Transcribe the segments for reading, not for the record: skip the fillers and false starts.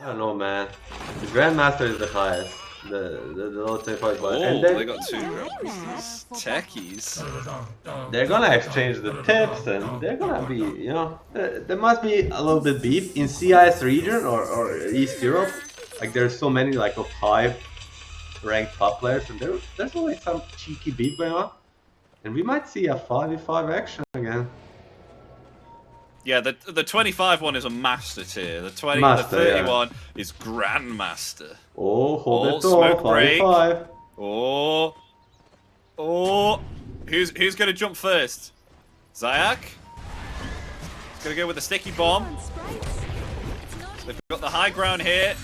don't know, man. The Grandmaster is the highest. The Dota2 fight, Oh, and they got two Grandmasters. Techies. they're gonna exchange the tips, and they're gonna be, you know, there must be a little bit beef in CIS region or East Europe. Like there's so many like of high ranked top players, and there's always some cheeky beef going on, and we might see a 5v5 action again. Yeah, the 25 one is a master tier. The 30 one is Grandmaster. Oh, hold it smoke break. 5v5. Oh, who's gonna jump first? Zayak? Gonna go with a sticky bomb. They've got the high ground here,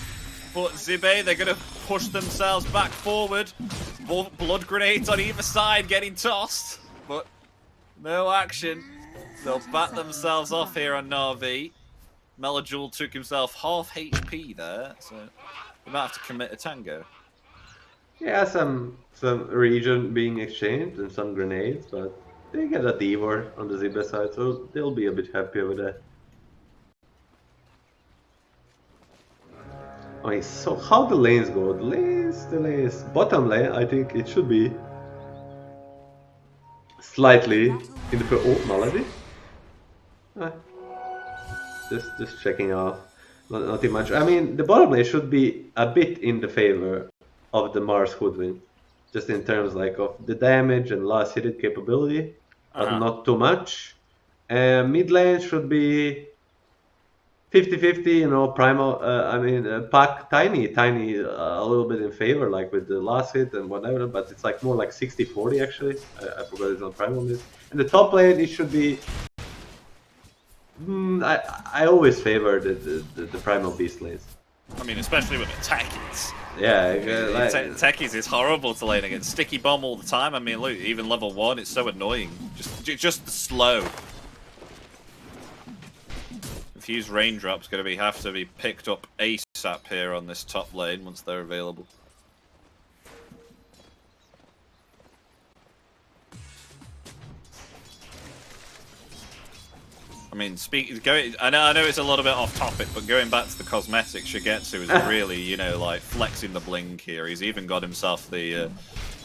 but SIBE, they're gonna push themselves back forward. Blood grenades on either side getting tossed, but no action. They'll bat themselves off here on Na'Vi. Melajul took himself half HP there, so they might have to commit a tango. Yeah, some region being exchanged and some grenades, but they get a Divor on the SIBE side, so they'll be a bit happier with that. Okay, so how the lanes go? The lanes, bottom lane, I think it should be slightly in the oh, Malady. Just checking off. Not too much. I mean, the bottom lane should be a bit in the favor of the Mars Hoodwin, just in terms like of the damage and last hit capability, but not too much. Mid lane should be 50-50, you know, primal. I mean, pack tiny, a little bit in favor, like with the last hit and whatever. But it's like more like 60-40 actually. I forgot it's on primal list. And the top lane, it should be. I always favor the primal beast lanes. I mean, especially with the techies. Yeah, like, techies is horrible to lane against. Sticky bomb all the time. I mean, look, even level 1, it's so annoying. Just the slow. Fuse raindrops going to have to be picked up ASAP here on this top lane once they're available. I mean, I know it's a little bit off topic, but going back to the cosmetics, Shigetsu is really, you know, like flexing the bling here. He's even got himself the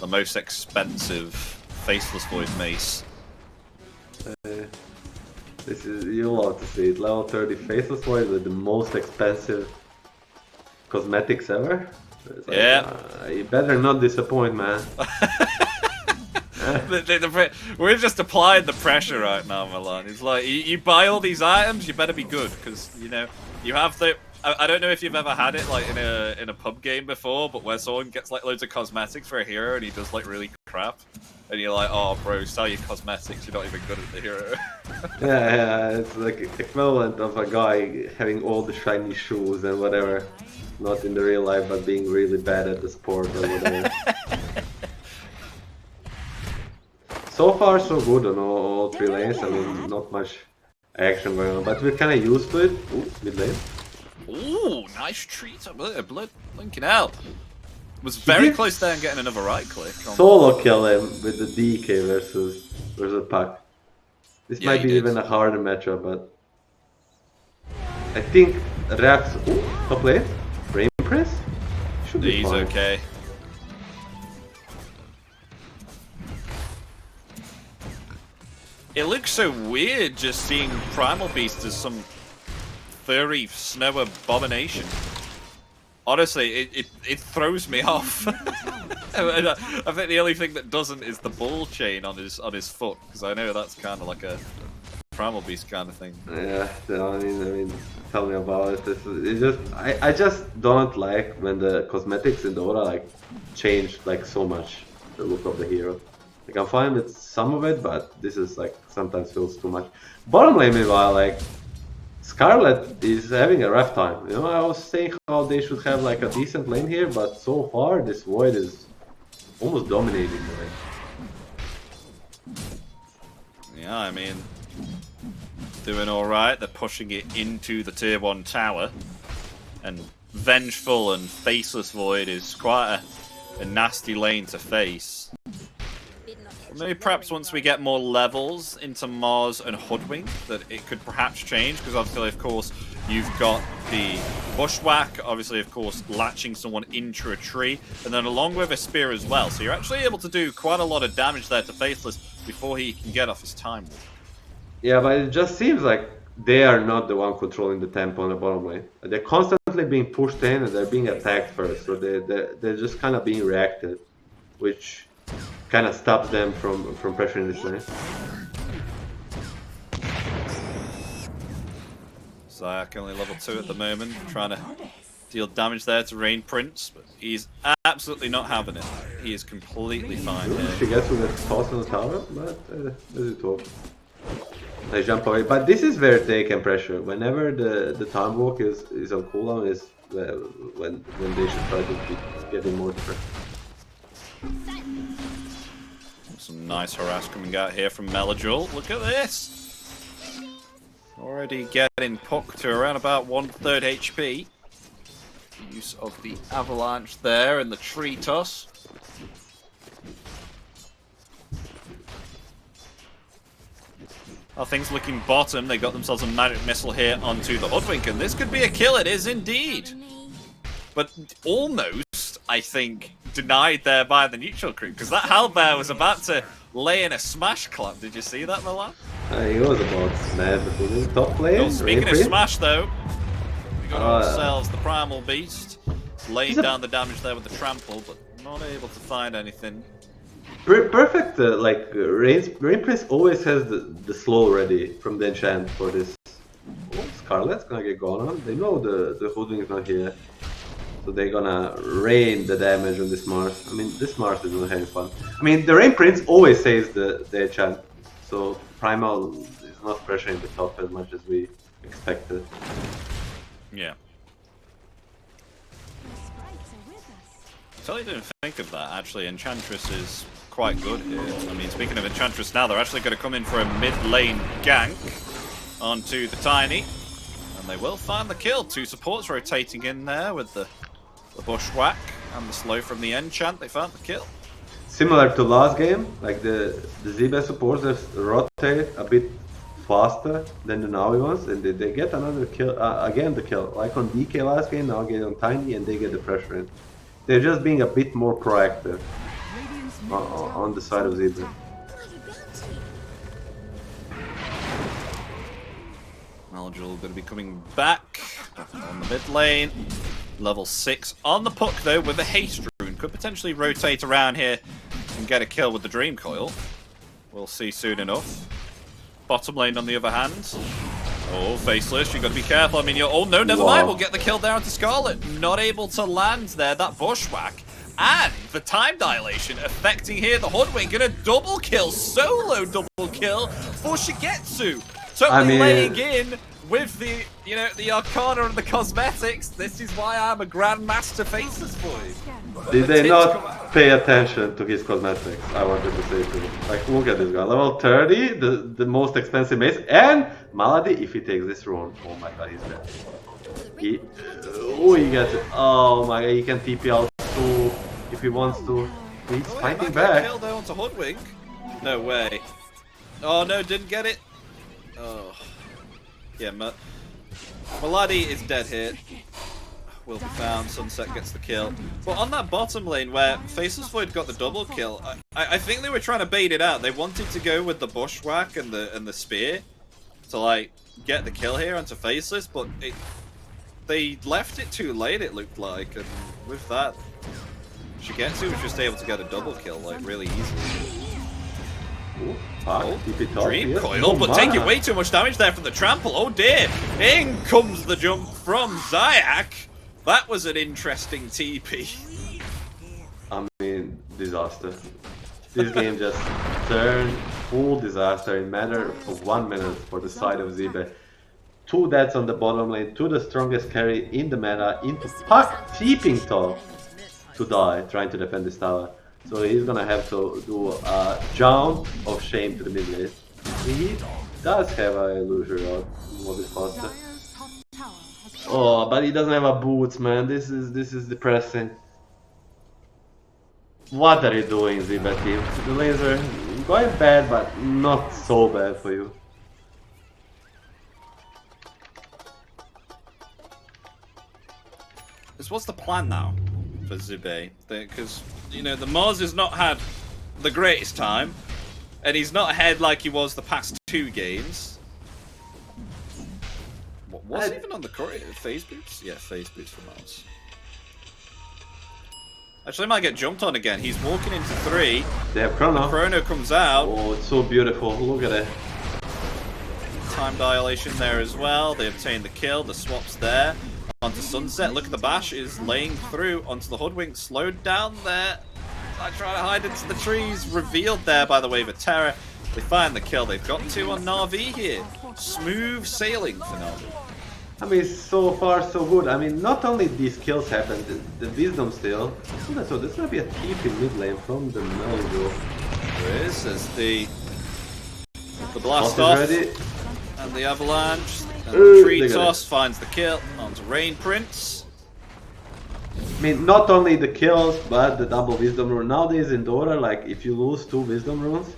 most expensive Faceless Void mace. This is, you'll love to see it. Level 30 Faceless Void with the most expensive cosmetics ever. Like, yeah. You better not disappoint, man. We're just applying the pressure right now, Milan. It's like, you buy all these items, you better be good, because, you know, you have the... I don't know if you've ever had it, like, in a pub game before, but where someone gets, like, loads of cosmetics for a hero and he does, like, really crap. And you're like, oh, bro, sell your cosmetics, you're not even good at the hero. yeah, it's like equivalent of a guy having all the shiny shoes and whatever. Not in the real life, but being really bad at the sport or whatever. So far, so good on all three lanes. I mean, not much action going on, but we're kind of used to it. Ooh, mid lane. Ooh, nice treat. Blood blinking out. Was very close there and getting another right click. Solo kill him with the DK versus Pac. This might be even a harder matchup, but I think Raps. Ooh, top lane. Rain Prince? Should be fine. He's okay. It looks so weird just seeing Primal Beast as some furry snow abomination. Honestly, it throws me off. I think the only thing that doesn't is the ball chain on his foot, because I know that's kind of like a Primal Beast kind of thing. Yeah, I mean, tell me about it. It's just I just don't like when the cosmetics in Dota like change like so much the look of the hero. Like I'm fine with some of it, but this is like sometimes feels too much. Bottom lane, meanwhile, like Scarlet is having a rough time. You know, I was saying how they should have like a decent lane here, but so far this Void is almost dominating the lane. Yeah, I mean, doing alright. They're pushing it into the tier 1 tower. And Vengeful and Faceless Void is quite a nasty lane to face. Maybe perhaps once we get more levels into Mars and Hoodwink, that it could perhaps change, because obviously, of course, You've got the bushwhack, obviously, of course, latching someone into a tree, and then along with a spear as well. So you're actually able to do quite a lot of damage there to Faceless before he can get off his time warp. Yeah, but it just seems like they are not the one controlling the tempo on the bottom lane. They're constantly being pushed in and they're being attacked first, so they're just kind of being reacted, which kind of stops them from pressuring this lane. Zayak only level 2 at the moment, trying to deal damage there to Rain Prince, but he's absolutely not having it. He is completely fine here. She gets with the toss on the tower, but there's it all. They jump away, but this is where they can pressure. Whenever the time walk is on cooldown, is when they should try to keep getting more pressure. Some nice harass coming out here from Melajul. Look at this! Already getting pucked to around about 1/3 HP. Use of the avalanche there and the tree toss. Are things looking bottom? They got themselves a magic missile here onto the Hoodwink, and this could be a kill. It is indeed. But almost, I think, denied there by the neutral crew, because that Halberd was about to lay in a smash clap. Did you see that, Milan? He was about smash the Hoodwink top lane. Oh, speaking of smash, though, we got ourselves the Primal Beast, laying down the damage there with the trample, but not able to find anything. Perfect, Rain Prince always has the slow ready from the enchant for this. Oh, Scarlet's gonna get gone on. They know the Hoodwink is not here, so they're gonna rain the damage on this Mars. I mean, this Mars is not having fun. I mean, the Rain Prince always saves the enchant, so Primal is not pressuring the top as much as we expected. Yeah. Totally didn't think of that, actually. Enchantress is quite good here. I mean, speaking of Enchantress now, they're actually going to come in for a mid-lane gank onto the Tiny. And they will find the kill. Two supports rotating in there with the bushwhack and the slow from the enchant. They found the kill. Similar to last game, like the SIBE supports just rotate a bit faster than the Navi ones, and they get another kill, again the kill. Like on DK last game, now get on Tiny and they get the pressure in. They're just being a bit more proactive on the side of SIBE. Melajul going to be coming back on the mid lane. Level 6 on the puck though with a haste rune. Could potentially rotate around here and get a kill with the Dream Coil. We'll see soon enough. Bottom lane on the other hand. Oh, Faceless, you got to be careful. I mean, oh no, never mind. We'll get the kill there onto Scarlet. Not able to land there, that bushwhack. And the time dilation affecting here the Hoodwink. Gonna double kill, solo double kill for Shigetsu. Totally laying in with the, the Arcana and the cosmetics. This is why I'm a Grandmaster Faceless boy. Did they not pay attention to his cosmetics? I wanted to say to you. Like, look at this guy. Level 30, the most expensive mace. And Malady, if he takes this rune, oh my god, he's dead. He gets it. Oh my god, he can TP out too if he wants to. He's fighting back. Kill there onto Hoodwink. No way. Oh no, didn't get it. Oh. Yeah, Malady is dead here. Will be found. Sunset gets the kill. But on that bottom lane where Faceless Void got the double kill, I think they were trying to bait it out. They wanted to go with the bushwhack and the spear to like get the kill here onto Faceless, but they left it too late. It looked like, and with that, Shigetsu was just able to get a double kill like really easily. Dream Coil, but taking way too much damage there from the trample. Oh dear! In comes the jump from Zayak. That was an interesting TP. I mean, disaster. This game just turned full disaster in matter of 1 minute for the side of SIBE. 2 deaths on the bottom lane, 2 the strongest carry in the meta, into Puck TPing top to die, trying to defend this tower. So he's gonna have to do a jump of shame to the mid lane. He does have a illusion rod, a bit faster. Oh, but he doesn't have a boots, man. This is depressing. What are you doing, SIBE team? The lanes are going bad, but not so bad for you. is what's the plan now for ZIBE? Because, you know, the Mars has not had the greatest time, and he's not ahead like he was the past 2 games. What was even on the phase boots? Yeah, phase boots for Mars. Actually, he might get jumped on again. He's walking into 3. They have Chrono. The Chrono comes out. Oh, it's so beautiful. Look at it. Time dilation there as well. They obtain the kill. The swap's there. Onto Sunset. Look at the bash is laying through onto the Hoodwink. Slowed down there. I try to hide into the trees. Revealed there by the Wave of Terror. They find the kill. They've got 2 on Na'Vi here. Smooth sailing for Na'Vi. I mean, so far so good. I mean, not only these kills happened, the Wisdom still. So there's gonna be a TP mid lane from the Melgo. There is, as the blast off ready. and the avalanche and the tree toss finds the kill onto Rain Prince. I mean, not only the kills, but the double Wisdom rune. Nowadays in Dota, like if you lose 2 Wisdom runes,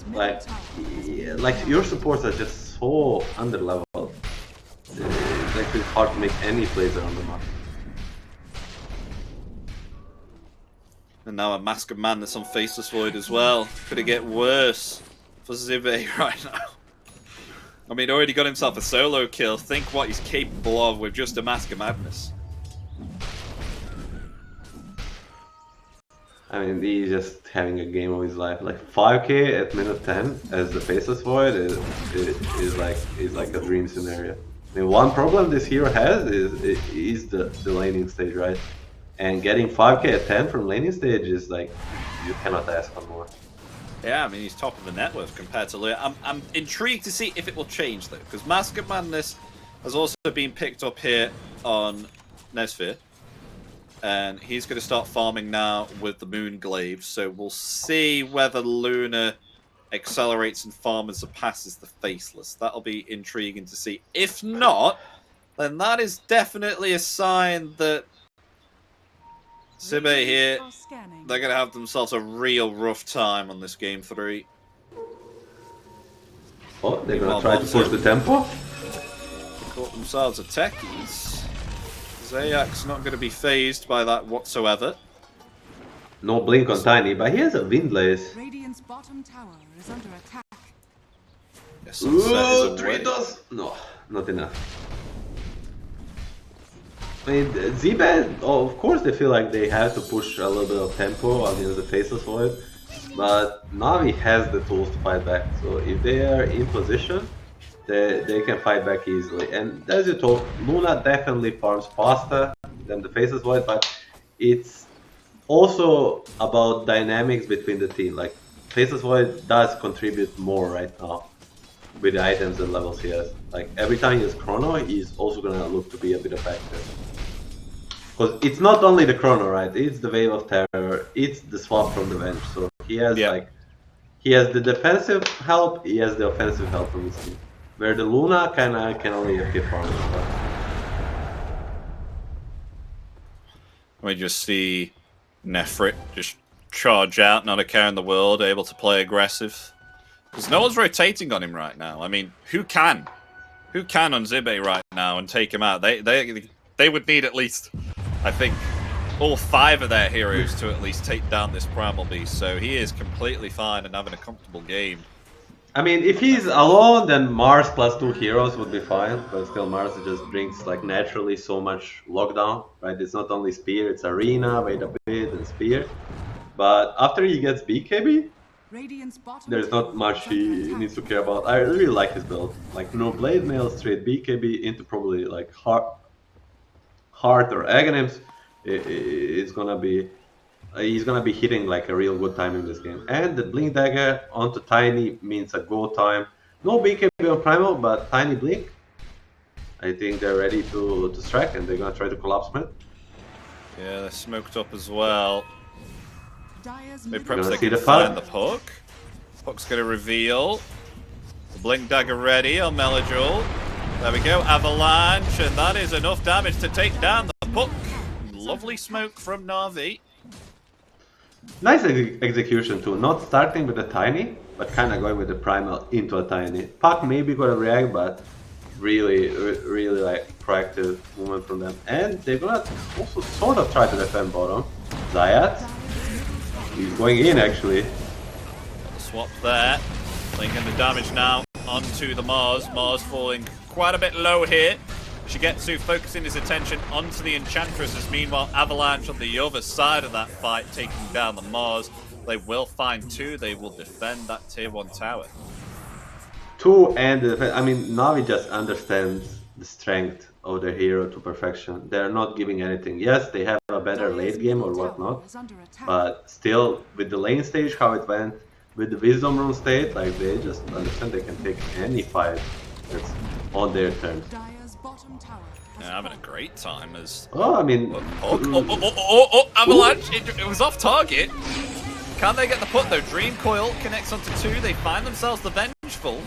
like your supports are just so underleveled. It's actually hard to make any plays around the map. And now a Mask of Madness on Faceless Void as well. Could it get worse for ZIBE right now? I mean, already got himself a solo kill. Think what he's capable of with just a Mask of Madness. I mean, he's just having a game of his life. Like 5k at minute 10 as the Faceless Void is like a dream scenario. I mean, one problem this hero has is the laning stage, right? And getting 5k at 10 from laning stage is like, you cannot ask for more. Yeah, I mean, he's top of the net worth compared to Lua. I'm intrigued to see if it will change, though, because Mask of Madness has also been picked up here on Nesphere. And he's going to start farming now with the Moon Glaive, so we'll see whether Luna accelerates and farm and surpasses the Faceless. That'll be intriguing to see. If not, then that is definitely a sign that ZIBE here, they're going to have themselves a real rough time on this game 3. Oh, they're going to try to push the tempo? They caught themselves a techies. Zayak's not going to be phased by that whatsoever. No blink on Tiny, but he has a Windlace. Radiant's bottom tower is under attack. Yes, Ooh, 3 does? No, not enough. I mean, ZIBE, oh, of course they feel like they have to push a little bit of tempo against the Faceless Void, but Na'Vi has the tools to fight back, so if they are in position, they can fight back easily. And as you told, Luna definitely farms faster than the Faceless Void, but it's also about dynamics between the team. Like, Faceless Void does contribute more right now with the items and levels he has. Like, every time he has Chrono, he's also gonna look to be a bit effective. Because it's not only the Chrono, right? It's the Wave of Terror, it's the swap from the bench. So he has he has the defensive help, he has the offensive help from his team. Where the Luna can only hit farm. We just see Nefrit just charge out, not a care in the world, able to play aggressive. Because no one's rotating on him right now. I mean, who can? Who can on ZIBE right now and take him out? They would need at least, I think, all 5 of their heroes to at least take down this Primal Beast. So he is completely fine and having a comfortable game. I mean, if he's alone, then Mars plus 2 heroes would be fine, but still Mars just brings like naturally so much lockdown, right? It's not only Spear, it's Arena, wait a bit, and Spear. But after he gets BKB, there's not much he needs to care about. I really like his build. Like, no Blade Mail, straight BKB into probably like Heart or Aghanims. It's gonna be... he's gonna be hitting like a real good time in this game. And the Blink Dagger onto Tiny means a go time. No BKB on Primal, but Tiny Blink. I think they're ready to strike and they're gonna try to collapse mid. Yeah, they're smoked up as well. Maybe perhaps they see can find the Puck. Puck's gonna reveal. The Blink Dagger ready on Melajul. There we go, Avalanche, and that is enough damage to take down the Puck. Lovely smoke from Na'Vi. Nice execution too, not starting with a Tiny, but kind of going with the Primal into a Tiny. Puck maybe gonna react, but really like proactive movement from them. And they're gonna also sort of try to defend bottom. Zayat, he's going in actually. Swap there, linking the damage now onto the Mars. Mars falling quite a bit low here. Shigetsu focusing his attention onto the Enchantresses. Meanwhile, Avalanche on the other side of that fight, taking down the Mars. They will find 2. They will defend that tier 1 tower. 2 and I mean, Navi just understands the strength of their hero to perfection. They're not giving anything. Yes, they have a better late game or whatnot, but still, with the lane stage, how it went, with the Wisdom Rune state, like they just understand they can take any fight that's on their terms. Yeah, having a great time as... Oh, I mean... Avalanche! It was off target. Can they get the put though? Dream Coil connects onto 2. They find themselves the Vengeful.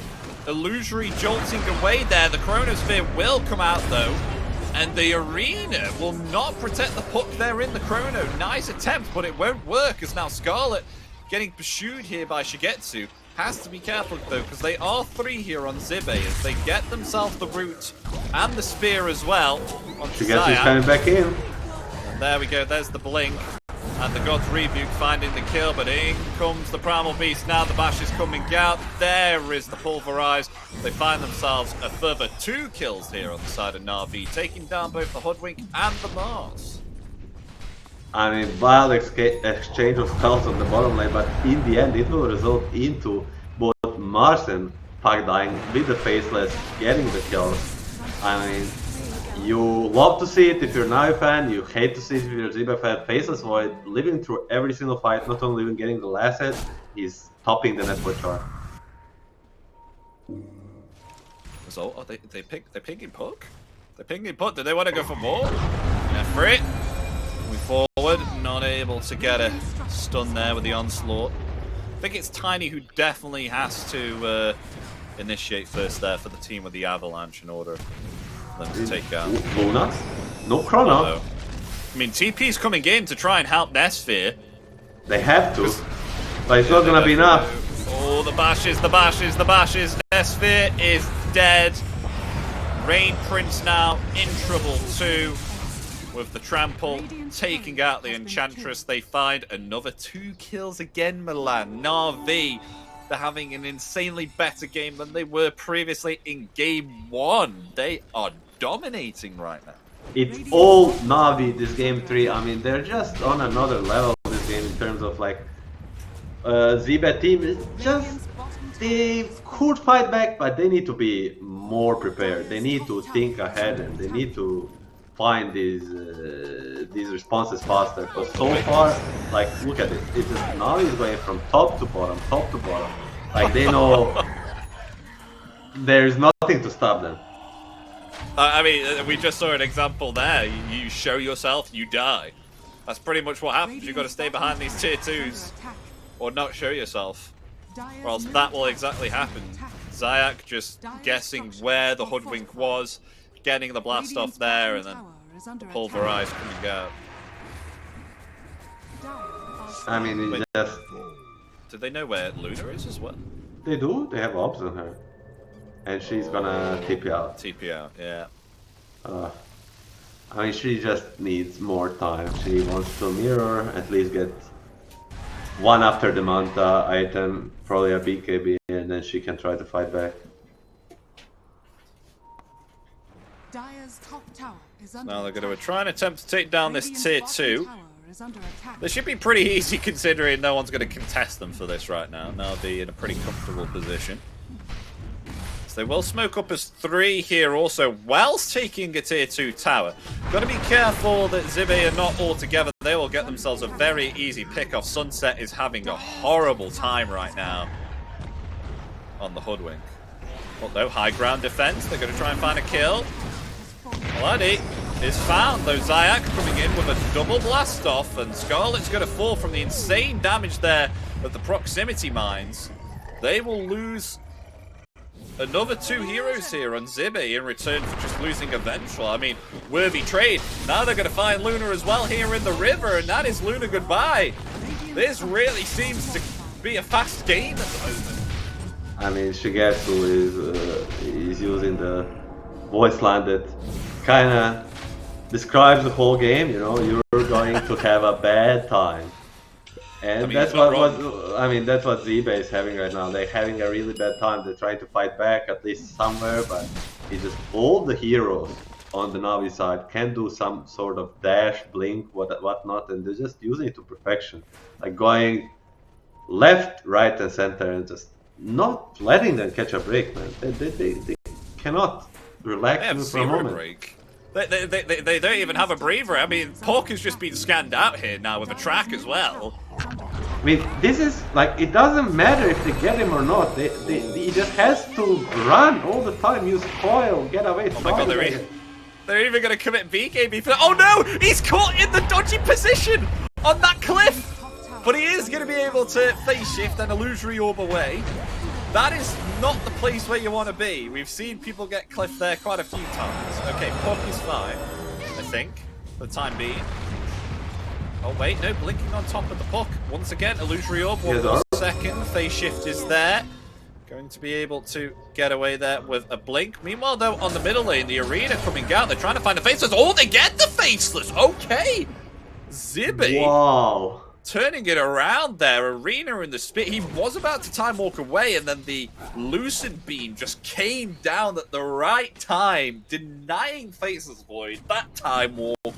Illusory jolting away there. The Chronosphere will come out though. And the Arena will not protect the puck there in the Chrono. Nice attempt, but it won't work as now Scarlet getting pursued here by Shigetsu. Has to be careful though, because they are 3 here on Zibe as they get themselves the root and the spear as well. Shigetsu's coming back in. And there we go, there's the blink. And the God's Rebuke finding the kill, but in comes the Primal Beast now. The Bash is coming out. There is the Pulverize. They find themselves a further 2 kills here on the side of Na'Vi, taking down both the Hoodwink and the Mars. I mean, wild exchange of spells on the bottom lane, but in the end it will result into both Mars and Puck dying with the Faceless, getting the kills. I mean, you love to see it if you're a Navi fan, you hate to see it if you're a Zibe fan. Faceless Void living through every single fight, not only even getting the last hit, he's topping the network chart. So, oh, they're pinging Puck? They're pinging Puck, do they want to go for more? Yeah, for it. Moving forward, not able to get a stun there with the Onslaught. I think it's Tiny who definitely has to initiate first there for the team with the Avalanche in order for them to take out. Luna? No Chrono. I mean, TP's coming in to try and help Nesphere. They have to, but it's not gonna be enough. Oh, the bashes. Nesphere is dead. Rain Prince now in trouble too. With the trample taking out the Enchantress, they find another 2 kills again, Milan. Na'Vi, they're having an insanely better game than they were previously in game 1. They are dominating right now. It's all Na'Vi this game 3. I mean, they're just on another level this game in terms of like Zibe team is just, they could fight back, but they need to be more prepared. They need to think ahead and they need to find these responses faster. Because so far, like, look at it. It's just Navi is going from top to bottom. Like, they know there's nothing to stop them. I mean, we just saw an example there. You show yourself, you die. That's pretty much what happens. You've got to stay behind these tier 2s or not show yourself, or else that will exactly happen. Zayak just guessing where the Hoodwink was, getting the blast off there, and then the Pulverize coming out. I mean, it just... Do they know where Luna is as well? They do. They have ops on her. And she's gonna TP out. TP out, yeah. I mean, she just needs more time. She wants to mirror, at least get one after the Manta item, probably a BKB, and then she can try to fight back. Now they're going to try and attempt to take down this tier 2. This should be pretty easy considering no one's going to contest them for this right now. They'll be in a pretty comfortable position. So they will smoke up as 3 here also, whilst taking a tier 2 tower. Got to be careful that Zibe are not all together. They will get themselves a very easy pick-off. Sunset is having a horrible time right now on the Hoodwink. Although high ground defense, they're going to try and find a kill. Bloody is found, though. Zayak coming in with a double blast off, and Scarlet's going to fall from the insane damage there of the proximity mines. They will lose another 2 heroes here on Zibe in return for just losing a Vengeful. I mean, worthy trade. Now they're going to find Luna as well here in the river, and that is Luna goodbye. This really seems to be a fast game at the moment. I mean, Shigetsu is using the voice line that kind of describes the whole game. You know, you're going to have a bad time. And I mean, that's he's not that's what SIBE is having right now. They're having a really bad time. They're trying to fight back at least somewhere, but it's just all the heroes on the Navi side can do some sort of dash, blink, whatnot, and they're just using it to perfection. Like going left, right, and center, and just not letting them catch a break, man. They cannot relax They have even for a zero moment. break. They don't even have a breather. I mean, Pork has just been scanned out here now with a track as well. I mean, this is like, it doesn't matter if they get him or not. He just has to run all the time, use coil, get away. Oh my god, they're even going to commit BKB for that. Oh no! He's caught in the dodgy position on that cliff! But he is going to be able to face shift and illusory orb away. That is not the place where you want to be. We've seen people get cliffed there quite a few times. Okay, Pork is fine, I think, for the time being. Oh wait, no, blinking on top of the puck. Once again, illusory orb, 1 more second. Phase shift is there. Going to be able to get away there with a blink. Meanwhile, though, on the middle lane, the arena coming out. They're trying to find the faceless. Oh, they get the faceless. Okay. SIBE. Wow. Turning it around there. Arena in the spit. He was about to time walk away, and then the Lucid Beam just came down at the right time, denying Faceless Void that time walk.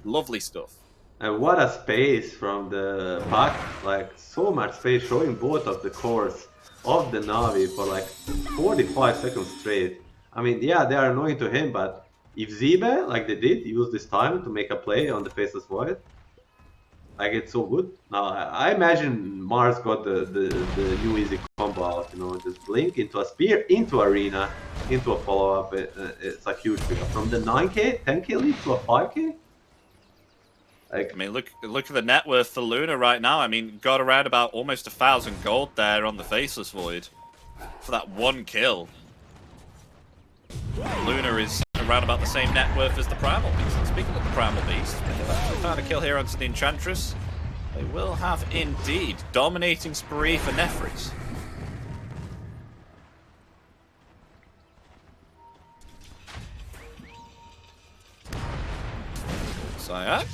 Lovely stuff. And what a space from the pack, like so much space, showing both of the cores of the Navi for like 45 seconds straight. I mean, yeah, they are annoying to him, but if SIBE, like they did, use this time to make a play on the Faceless Void, like it's so good. Now, I imagine Mars got the new easy combo out, you know, just blink into a spear, into arena, into a follow-up. It's a huge pickup. From the 9k, 10k lead to a 5k? Like, I mean, look at the net worth for Luna right now. I mean, got around about almost 1,000 gold there on the Faceless Void for that one kill. Luna is around about the same net worth as the Primal Beast. And speaking of the Primal Beast, they've actually found a kill here onto the Enchantress. They will have indeed dominating spree for Nefris. Zayak.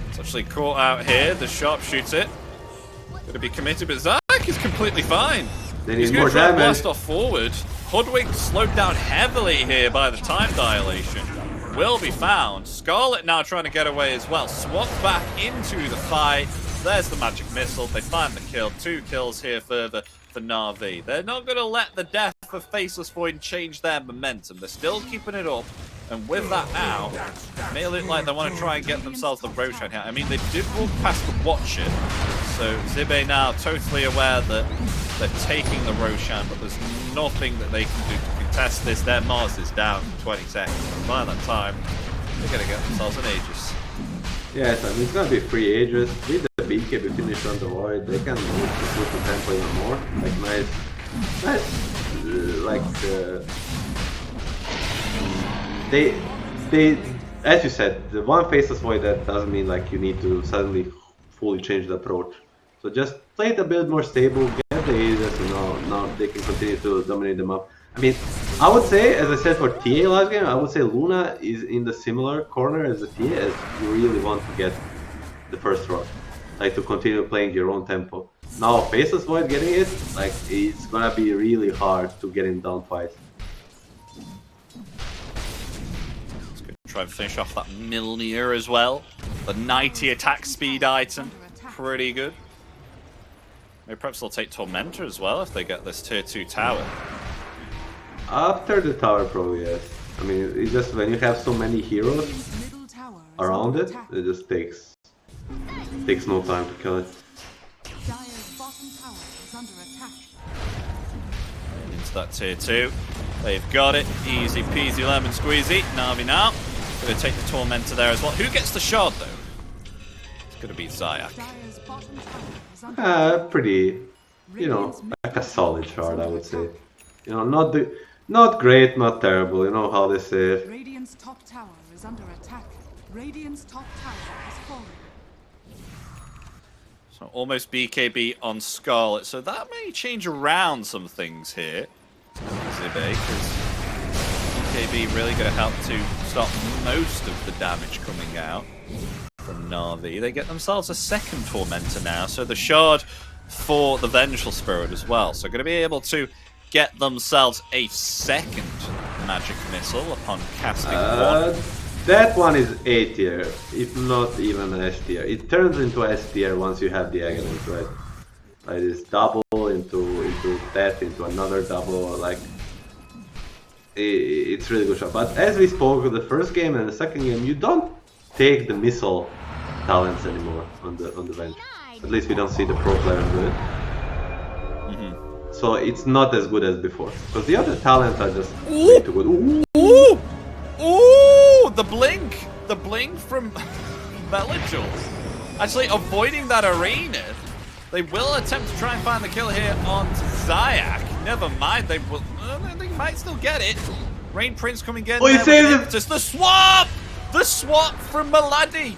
It's actually caught out here. The sharpshooter going to be committed, but Zayak is completely fine. He's going to try and blast off forward. Hoodwink slowed down heavily here by the time dilation. Will be found. Scarlet now trying to get away as well. Swap back into the fight. There's the magic missile. They find the kill. 2 kills here further for Na'Vi. They're not going to let the death of Faceless Void change their momentum. They're still keeping it up. And with that now, it may look like they want to try and get themselves the Roshan here. I mean, they did walk past the Watcher. So SIBE now totally aware that they're taking the Roshan, but there's nothing that they can do to contest this. Their Mars is down for 20 seconds. And by that time, they're going to get themselves an Aegis. yeah, I mean, it's gonna be 3 Aegis. With the BKB finish on the Void, they can push the tempo even more. Like, they, as you said, the one Faceless Void, that doesn't mean like you need to suddenly fully change the approach. So just play it a bit more stable, get the Aegis, you know, now they can continue to dominate the map. I mean, I would say, as I said for TA last game, I would say Luna is in the similar corner as the TA, as you really want to get the first rock, like to continue playing your own tempo. Now Faceless Void getting it, like it's gonna be really hard to get in down fight. Try and finish off that Milner as well. The 90 attack speed item. Pretty good. Maybe perhaps they'll take Tormentor as well if they get this tier 2 tower. After the tower, probably yes. I mean, it's just when you have so many heroes around it, it just takes no time to kill it. Into that tier 2. They've got it. Easy peasy lemon squeezy. Na'Vi now. Going to take the Tormentor there as well. Who gets the shard though? It's going to be Zayak. Pretty, you know, like a solid shard, I would say. You know, not great, not terrible. You know how they say it. Radiant's top tower is under attack. Radiant's top tower has fallen. So almost BKB on Scarlet. So that may change around some things here. SIBE, because BKB really going to help to stop most of the damage coming out from Na'Vi. They get themselves a second Tormentor now, so the Shard for the Vengeful Spirit as well. So going to be able to get themselves a second Magic Missile upon casting one. That one is A tier, if not even S tier. It turns into S tier once you have the Aghanim, right? Like this double into that, into another double, like it's really good shot. But as we spoke, the first game and the second game, you don't take the missile talents anymore on the bench. At least we don't see the pro players do it. So it's not as good as before. Because the other talents are just way too good. Ooh! Ooh! The blink! The blink from Melagel. Actually avoiding that arena. They will attempt to try and find the kill here on Zayak. Never mind, they might still get it. Rain Prince coming in. Oh, he saved it! Just the swap! The swap from Maladi.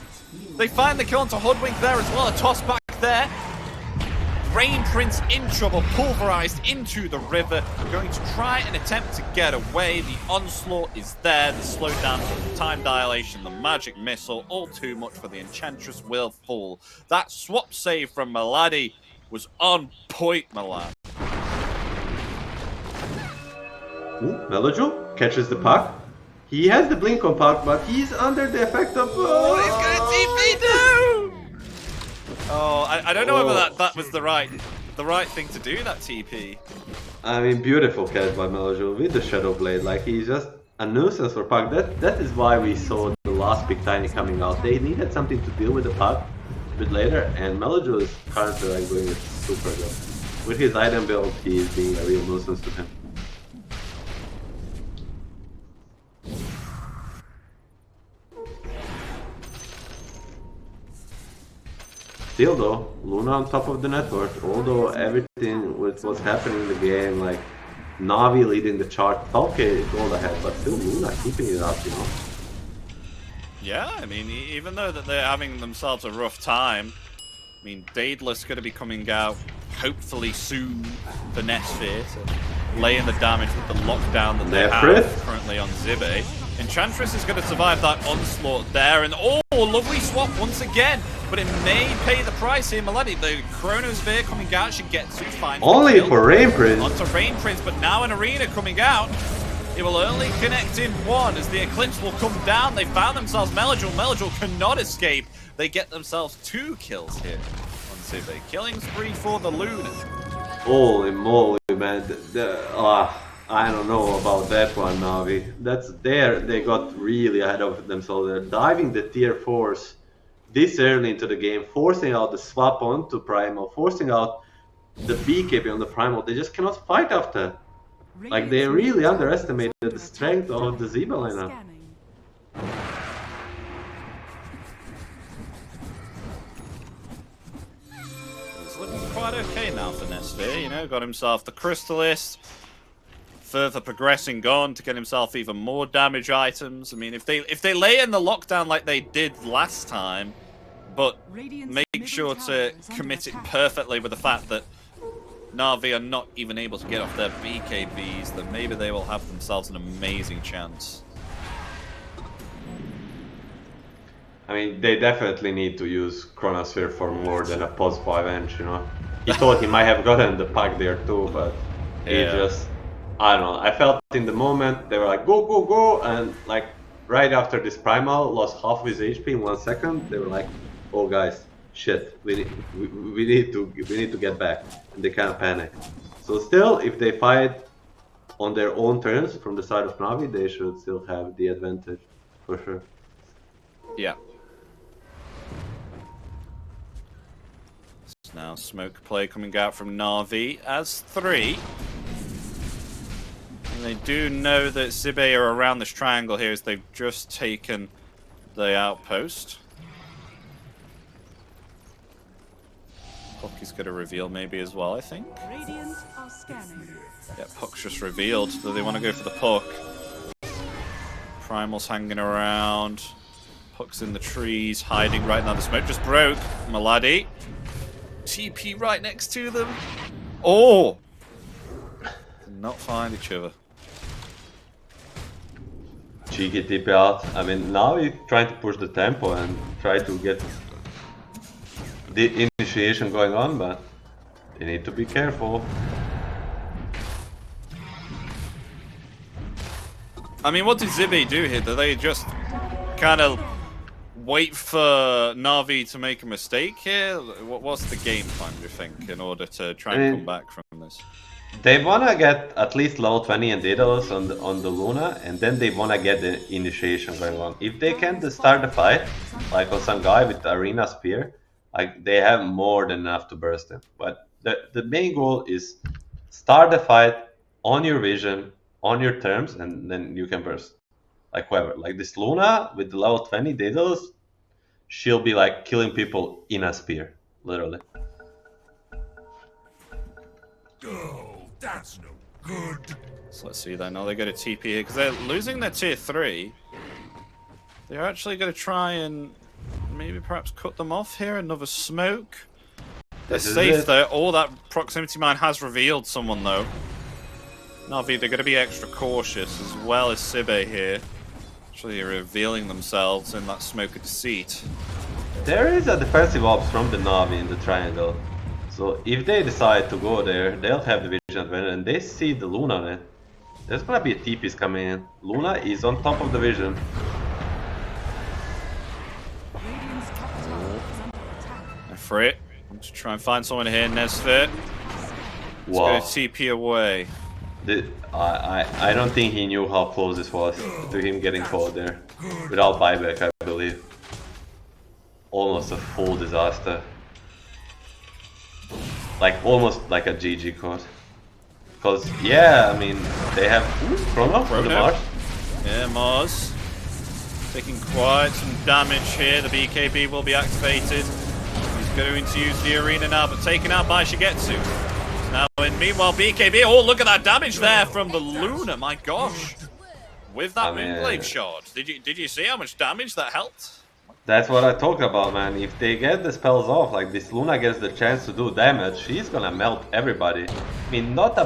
They find the kill onto Hoodwink there as well. A toss back there. Rain Prince in trouble, pulverized into the river. Going to try and attempt to get away. The onslaught is there. The slowdown, the time dilation, the magic missile, all too much for the Enchantress will fall. That swap save from Maladi was on point, Malad. Melagel catches the puck. He has the blink on puck, but he's under the effect of. Oh, he's gonna TP down! Oh, I don't know whether that was the right thing to do, that TP. I mean, beautiful catch by Melagel with the Shadow Blade. Like, he's just a nuisance for puck. That is why we saw the last Big Tiny coming out. They needed something to deal with the puck a bit later, and Melagel is currently like doing it super good. With his item build, he is being a real nuisance to him. Still though, Luna on top of the network, although everything with what's happening in the game, like Na'Vi leading the chart, okay, goal ahead, but still Luna keeping it up, you know? Yeah, I mean, even though that they're having themselves a rough time, I mean, Daedalus going to be coming out hopefully soon for Nesphere to lay in the damage with the lockdown that they have currently on SIBE. Enchantress is going to survive that onslaught there, and oh, lovely swap once again, but it may pay the price here. Maladi, the Chronosphere coming out, should get to find only for Rain Prince. Onto Rain Prince, but now an Arena coming out. It will only connect in one as the Eclipse will come down. They found themselves Melagel. Melagel cannot escape. They get themselves 2 kills here on SIBE. Killing spree for the Luna. Holy moly, man. I don't know about that one, Na'Vi. That's there. They got really ahead of themselves. They're diving the tier 4s this early into the game, forcing out the swap onto Primal, forcing out the BKB on the Primal. They just cannot fight after. Like, they really underestimated the strength of the SIBE lineup. It's looking quite okay now for Nesphere, you know, got himself the Crystalist. Further progressing on to get himself even more damage items. I mean, if they lay in the lockdown like they did last time, but make sure to commit it perfectly with the fact that Na'Vi are not even able to get off their BKBs, then maybe they will have themselves an amazing chance. I mean, they definitely need to use Chronosphere for more than a pos 5 inch, you know. He thought he might have gotten the puck there too, but he just... I don't know, I felt in the moment, they were like, go, go, go, and like, right after this Primal lost half his HP in 1 second, they were like, oh guys, shit, we need to get back, and they kind of panic. So still, if they fight on their own terms from the side of Na'Vi, they should still have the advantage, for sure. Yeah. Now smoke play coming out from Na'Vi as 3. And they do know that SIBE are around this triangle here as they've just taken the outpost. Puck is going to reveal maybe as well, I think. Yeah, Puck's just revealed. Do they want to go for the Puck? Primal's hanging around. Puck's in the trees, hiding right now. The smoke just broke. Maladi. TP right next to them. Oh! Did not find each other. cheeky TP out. I mean, now he's trying to push the tempo and try to get the initiation going on, but they need to be careful. I mean, what did SIBE do here? Did they just kind of wait for Na'Vi to make a mistake here? What's the game plan, do you think, in order to try and come back from this? They wanna get at least level 20 and Daedalus on the Luna, and then they wanna get the initiation going on. If they can start the fight, like on some guy with the Arena Spear, like they have more than enough to burst him. But the main goal is start the fight on your vision, on your terms, and then you can burst. Like whoever. Like this Luna with the level 20 Daedalus, she'll be like killing people in a spear, literally. Oh, that's no good. So let's see then. Now they go to TP here because they're losing their tier 3. They're actually going to try and maybe perhaps cut them off here. Another smoke. They're safe though. All that proximity mine has revealed someone though. Na'Vi, they're going to be extra cautious as well as SIBE here. Actually revealing themselves in that smoke of deceit. There is a defensive ops from the Na'Vi in the triangle. So if they decide to go there, they'll have the vision advantage and they see the Luna on it. There's gonna be a TPs coming in. Luna is on top of the vision. For it. I'm to try and find someone here, Nesfit. Let's go TP away. I don't think he knew how close this was to him getting caught there. Without buyback, I believe. Almost a full disaster. Like almost like a GG card. Because yeah, I mean they have Chrono from the Mars. Yeah, Mars. Taking quite some damage here. The BKB will be activated. He's going to use the arena now, but taken out by Shigetsu. Now, and meanwhile, BKB. Oh, look at that damage there from the Luna. My gosh, with that Moonglaive shard. Did you see how much damage that helped? That's what I talked about, man. If they get the spells off, like this Luna gets the chance to do damage, she's gonna melt everybody. I mean, not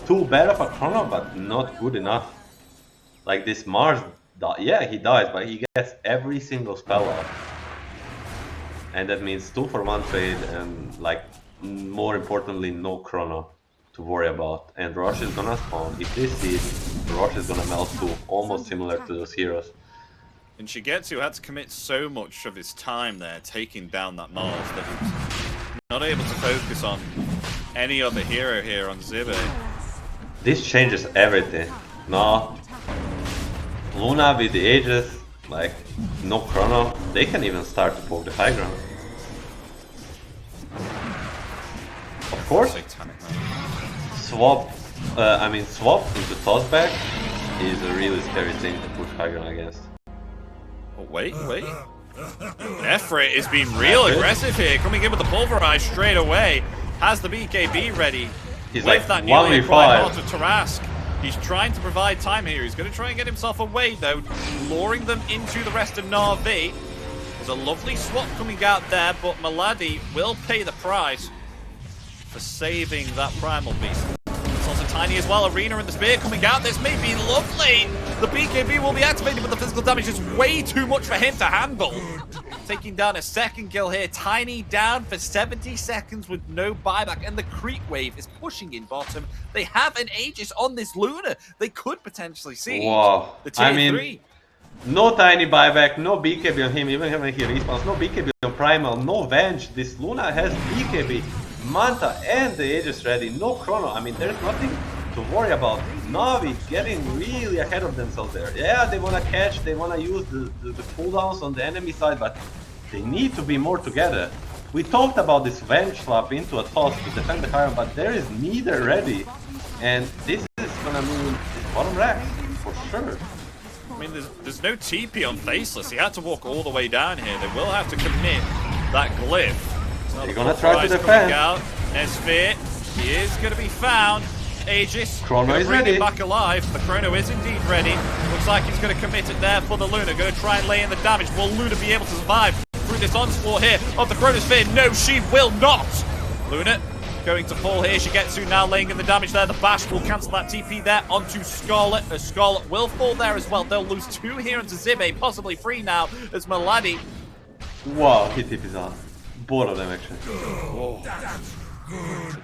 too bad of a Chrono, but not good enough. Like this Mars, yeah, he dies, but he gets every single spell off. And that means 2-for-1 trade and, like, more importantly, no Chrono to worry about. And Rosh is gonna spawn. If they see it, Rosh is gonna melt too, almost similar to those heroes. And Shigetsu had to commit so much of his time there, taking down that Mars, that he was not able to focus on any other hero here on SIBE. This changes everything. No, Luna with the Aegis, like, no Chrono, they can even start to poke the high ground. Of course, swap into tossback is a really scary thing to push high ground against. Oh, wait. Efrit is being real aggressive here, coming in with the Pulverize straight away. Has the BKB ready. He's with like that newly acquired Heart 1v5. of Tarask. He's trying to provide time here. He's going to try and get himself away, though, luring them into the rest of Na'Vi. There's a lovely swap coming out there, but Maladi will pay the price for saving that Primal Beast. It's also Tiny as well. Arena and the Spear coming out. This may be lovely. The BKB will be activated, but the physical damage is way too much for him to handle. Taking down a second kill here. Tiny down for 70 seconds with no buyback, and the creep wave is pushing in bottom. They have an Aegis on this Luna. They could potentially see the tier 3. No Tiny buyback, no BKB on him, even when he respawns, no BKB on Primal, no Venge. This Luna has BKB, Manta, and the Aegis ready. No Chrono. I mean, there's nothing to worry about. Na'Vi getting really ahead of themselves there. Yeah, they want to catch, they want to use the cooldowns on the enemy side, but they need to be more together. We talked about this Venge swap into a toss to defend the Chiron, but there is neither ready. And this is gonna mean bottom rack, for sure. I mean, there's no TP on Faceless. He had to walk all the way down here. They will have to commit that glyph. They're gonna try to defend. Nesfit, he is gonna be found. Aegis, Chrono is ready. Him back alive. The Chrono is indeed ready. Looks like he's going to commit it there for the Luna. Going to try and lay in the damage. Will Luna be able to survive through this onslaught here of the Chronosphere? No, she will not. Luna going to fall here. Shigetsu now laying in the damage there. The bash will cancel that TP there onto Scarlet. Scarlet will fall there as well. They'll lose 2 here into SIBE, possibly 3 now as Maladi. Wow, he TP's on. Both of them actually. Whoa.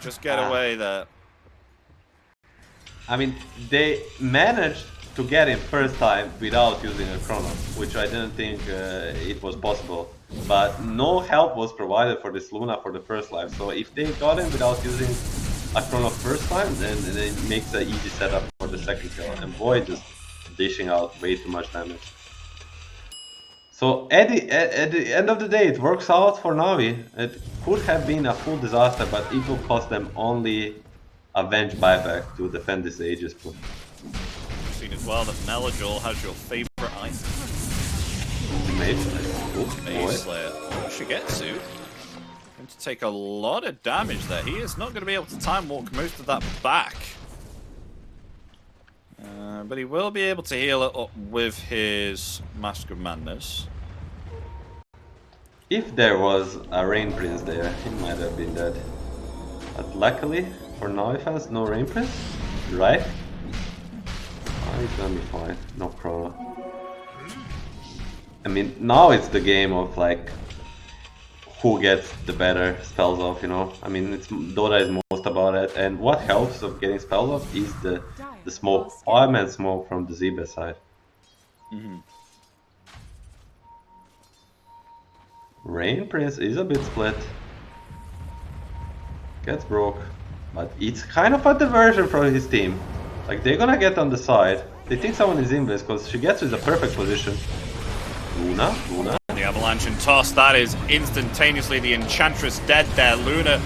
Just get away there. I mean, they managed to get him first time without using a chrono, which I didn't think it was possible. But no help was provided for this Luna for the first life. So if they got him without using a chrono first time, then it makes an easy setup for the second kill. And Void just dishing out way too much damage. So at the end of the day, it works out for Navi. It could have been a full disaster, but it will cost them only a venge buyback to defend this Aegis push. You've seen as well that Melodol has your favorite item. Mage Slayer. Mage Slayer. Shigetsu going to take a lot of damage there. He is not going to be able to time walk most of that back. But he will be able to heal it up with his Mask of Madness. If there was a Rain Prince there, he might have been dead. But luckily, for Navi fans, no Rain Prince, right? Oh, he's gonna be fine, no chrono. I mean, now it's the game of like, who gets the better spells off, you know? I mean, Dota is most about it, and what helps of getting spells off is the smoke, 5-man smoke from the SIBE side. Rain Prince is a bit split. Gets broke. But it's kind of a diversion from his team. Like, they're gonna get on the side. They think someone is invis because Shigetsu is a perfect position. Luna. The avalanche and toss, that is instantaneously the Enchantress dead there. Luna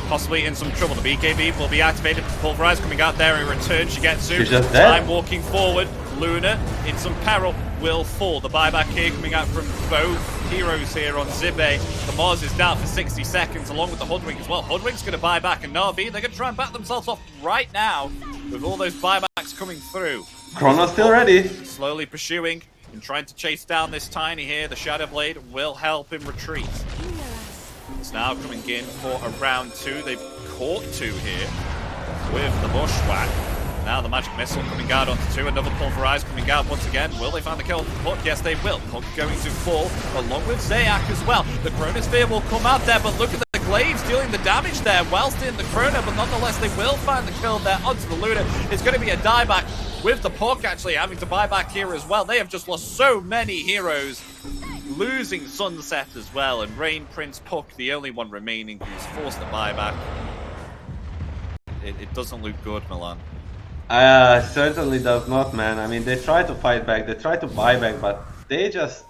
possibly in some trouble. The BKB will be activated. Pulverize coming out there in return. Shigetsu, She's just dead. time walking forward. Luna in some peril will fall. The buyback here coming out from both heroes here on SIBE. The Mars is down for 60 seconds along with the Hoodwink as well. Hoodwink's going to buy back, and Na'Vi, they're going to try and back themselves off right now with all those buybacks coming through. Chrono's still ready. Slowly pursuing and trying to chase down this Tiny here. The Shadow Blade will help him retreat. It's now coming in for a round 2. They've caught 2 here with the Bushwhack. Now the Magic Missile coming out onto 2. Another Pulverize coming out once again. Will they find the kill? Puck? Yes, they will. Puck going to fall along with Zayak as well. The Chronosphere will come out there, but look at the Glaives dealing the damage there whilst in the Chrono, but nonetheless they will find the kill there onto the Luna. It's going to be a dieback with the Puck actually having to buy back here as well. They have just lost so many heroes, losing Sunset as well, and Rain Prince Puck, the only one remaining who's forced to buy back. It doesn't look good, Milan. Certainly does not, man. I mean, they try to fight back, they try to buy back, but they just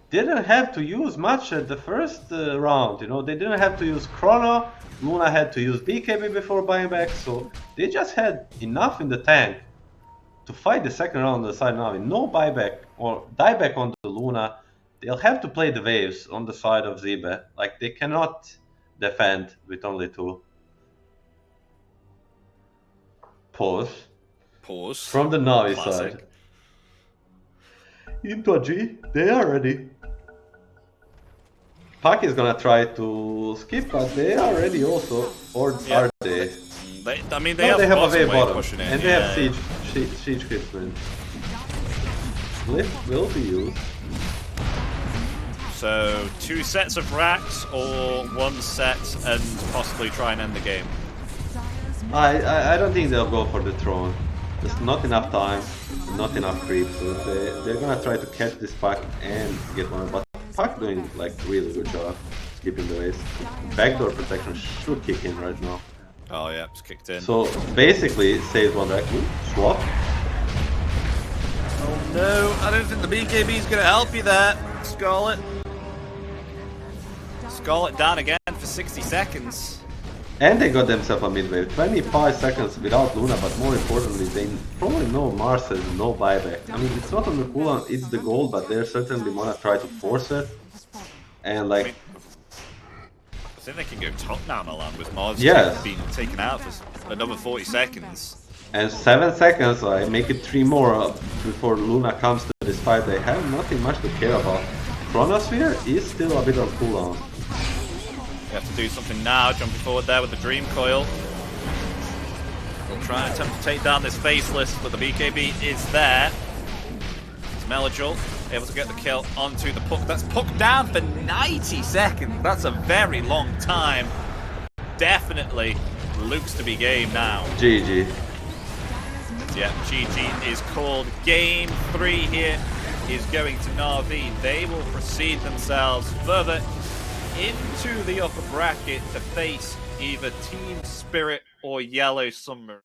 didn't have to use much at the first round, you know? They didn't have to use Chrono, Luna had to use BKB before buying back, so they just had enough in the tank to fight the second round on the side of Navi. No buyback or dieback on the Luna. They'll have to play the waves on the side of SIBE. Like, they cannot defend with only 2. Pause. From the Navi side. Into a G, they are ready. Puck is gonna try to skip, but they are ready also. Or are they? I mean, They have a way bottom. pushing in. And they have siege Hitman. Split will be used. So 2 sets of racks or 1 set and possibly try and end the game. I don't think they'll go for the throne. There's not enough time, not enough creep, so they're gonna try to catch this Puck and get one. But Puck doing like really good job skipping the waves. Backdoor protection should kick in right now. Oh yeah, it's kicked in. So basically saves 1 rack. Swap. Oh no, I don't think the BKB is gonna help you there, Scarlet. Scarlet down again for 60 seconds. And they got themselves a mid-wave. 25 seconds without Luna, but more importantly, they probably know Mars has no buyback. I mean, it's not on the cooldown, it's the goal, but they're certainly gonna try to force it. And like... I think they can go top now, Milan, with Mars being taken out for another 40 seconds. And 7 seconds, I make it 3 more before Luna comes to this fight. They have nothing much to care about. Chronosphere is still a bit on cooldown. We have to do something now. Jumping forward there with the Dream Coil. We'll try and attempt to take down this Faceless, but the BKB is there. It's Melajul able to get the kill onto the Puck. That's Puck down for 90 seconds. That's a very long time. Definitely looks to be game now. GG. Yeah, GG is called. Game 3 here is going to Na'Vi. They will proceed themselves further into the upper bracket to face either Team Spirit or Yellow Submarine.